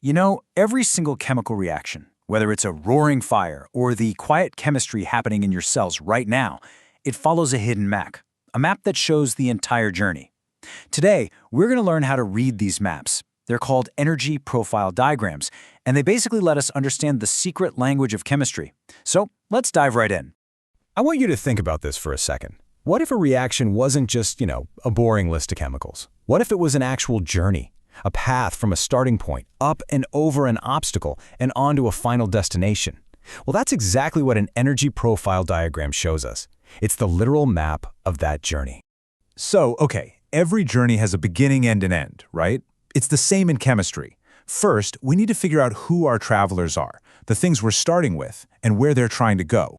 You know, every single chemical reaction, whether it's a roaring fire or the quiet chemistry happening in your cells right now, it follows a hidden map, a map that shows the entire journey. Today, we're going to learn how to read these maps. They're called energy profile diagrams, and they basically let us understand the secret language of chemistry. So let's dive right in. I want you to think about this for a second. What if a reaction wasn't just, a boring list of chemicals? What if it was an actual journey? A path from a starting point, up and over an obstacle, and onto a final destination. Well, that's exactly what an energy profile diagram shows us. It's the literal map of that journey. So, okay, every journey has a beginning and an end, right? It's the same in chemistry. First, we need to figure out who our travelers are, the things we're starting with, and where they're trying to go.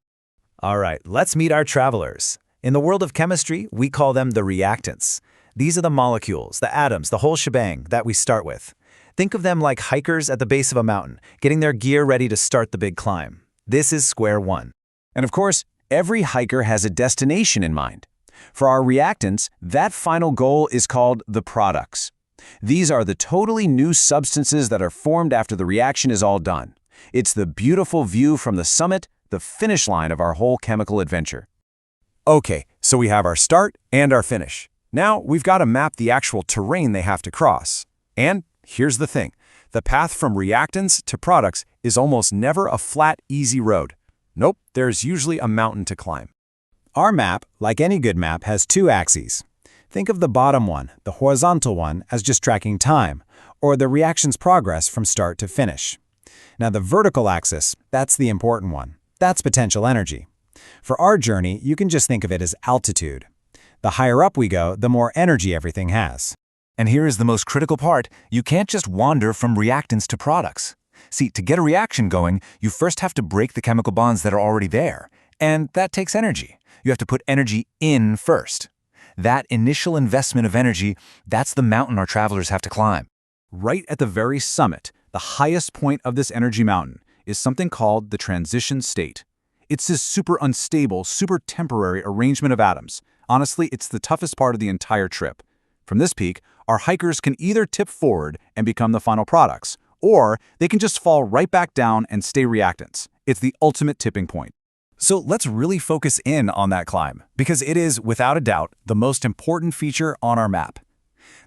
All right, let's meet our travelers. In the world of chemistry, we call them the reactants. These are the molecules, the atoms, the whole shebang that we start with. Think of them like hikers at the base of a mountain, getting their gear ready to start the big climb. This is square one. And of course, every hiker has a destination in mind. For our reactants, that final goal is called the products. These are the totally new substances that are formed after the reaction is all done. It's the beautiful view from the summit, the finish line of our whole chemical adventure. Okay, so we have our start and our finish. Now we've got to map the actual terrain they have to cross. And here's the thing. The path from reactants to products is almost never a flat, easy road. Nope, there's usually a mountain to climb. Our map, like any good map, has two axes. Think of the bottom one, the horizontal one, as just tracking time, or the reaction's progress from start to finish. Now the vertical axis, that's the important one. That's potential energy. For our journey, you can just think of it as altitude. The higher up we go, the more energy everything has. And here is the most critical part. You can't just wander from reactants to products. See, to get a reaction going, you first have to break the chemical bonds that are already there. And that takes energy. You have to put energy in first. That initial investment of energy, that's the mountain our travelers have to climb. Right at the very summit, the highest point of this energy mountain, is something called the transition state. It's this super unstable, super temporary arrangement of atoms. Honestly, it's the toughest part of the entire trip. From this peak, our hikers can either tip forward and become the final products, or they can just fall right back down and stay reactants. It's the ultimate tipping point. So let's really focus in on that climb, because it is, without a doubt, the most important feature on our map.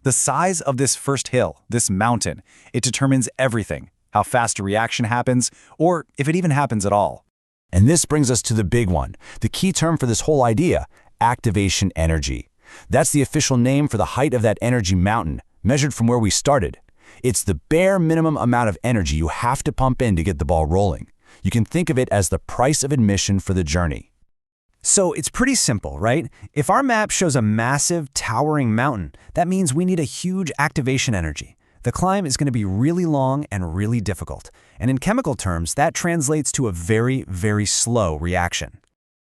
The size of this first hill, this mountain, it determines everything, how fast a reaction happens, or if it even happens at all. And this brings us to the big one, the key term for this whole idea, activation energy. That's the official name for the height of that energy mountain, measured from where we started. It's the bare minimum amount of energy you have to pump in to get the ball rolling. You can think of it as the price of admission for the journey. So it's pretty simple, right? If our map shows a massive, towering mountain, that means we need a huge activation energy. The climb is going to be really long and really difficult. And in chemical terms, that translates to a very, very slow reaction.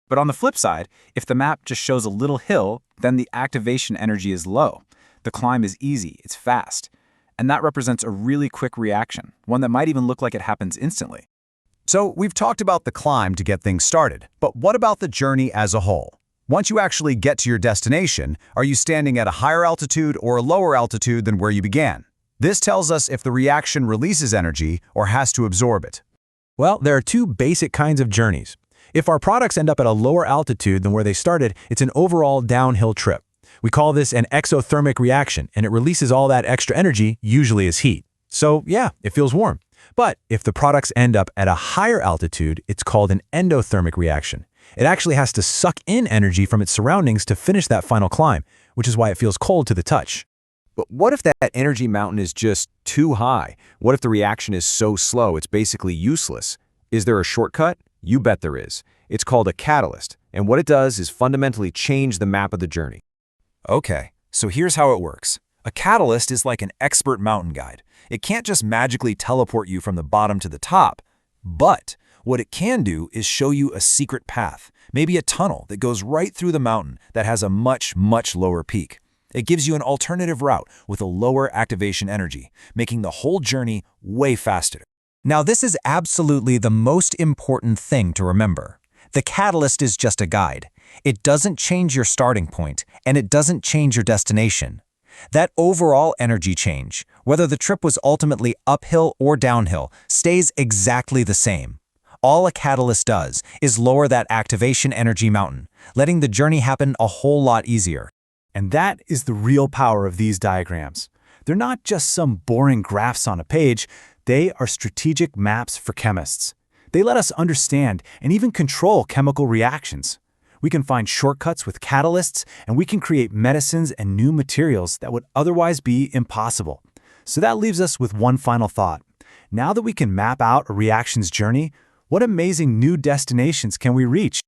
But on the flip side, if the map just shows a little hill, then the activation energy is low. The climb is easy, it's fast. And that represents a really quick reaction, one that might even look like it happens instantly. So we've talked about the climb to get things started, but what about the journey as a whole? Once you actually get to your destination, are you standing at a higher altitude or a lower altitude than where you began? This tells us if the reaction releases energy or has to absorb it. Well, there are two basic kinds of journeys. If our products end up at a lower altitude than where they started, it's an overall downhill trip. We call this an exothermic reaction, and it releases all that extra energy, usually as heat. So yeah, it feels warm. But if the products end up at a higher altitude, it's called an endothermic reaction. It actually has to suck in energy from its surroundings to finish that final climb, which is why it feels cold to the touch. But what if that energy mountain is just too high? What if the reaction is so slow it's basically useless? Is there a shortcut? You bet there is. It's called a catalyst, and what it does is fundamentally change the map of the journey. Okay, so here's how it works. A catalyst is like an expert mountain guide. It can't just magically teleport you from the bottom to the top, but what it can do is show you a secret path, maybe a tunnel that goes right through the mountain that has a much, much lower peak. It gives you an alternative route with a lower activation energy, making the whole journey way faster. Now, this is absolutely the most important thing to remember. The catalyst is just a guide. It doesn't change your starting point, and it doesn't change your destination. That overall energy change, whether the trip was ultimately uphill or downhill, stays exactly the same. All a catalyst does is lower that activation energy mountain, letting the journey happen a whole lot easier. And that is the real power of these diagrams. They're not just some boring graphs on a page, they are strategic maps for chemists. They let us understand and even control chemical reactions. We can find shortcuts with catalysts, and we can create medicines and new materials that would otherwise be impossible. So that leaves us with one final thought. Now that we can map out a reaction's journey, what amazing new destinations can we reach?